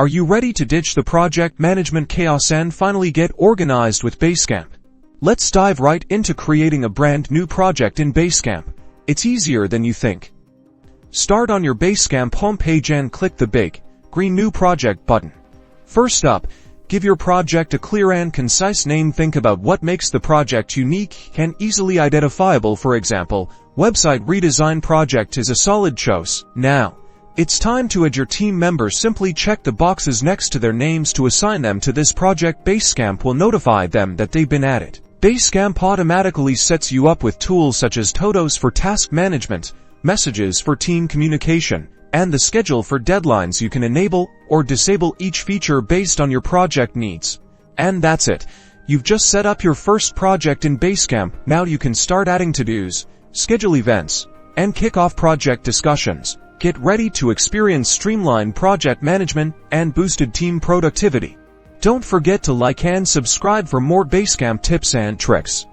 Are you ready to ditch the project management chaos and finally get organized with Basecamp? Let's dive right into creating a brand new project in Basecamp. It's easier than you think. Start on your Basecamp homepage and click the big, green New Project button. First up, give your project a clear and concise name. Think about what makes the project unique and easily identifiable. For example, Website Redesign Project is a solid choice. Now, it's time to add your team members. Simply check the boxes next to their names to assign them to this project. Basecamp will notify them that they've been added. Basecamp automatically sets you up with tools such as Todos for task management, messages for team communication, and the schedule for deadlines. You can enable or disable each feature based on your project needs. And that's it. You've just set up your first project in Basecamp. Now you can start adding to-dos, schedule events, and kick off project discussions. Get ready to experience streamlined project management and boosted team productivity. Don't forget to like and subscribe for more Basecamp tips and tricks.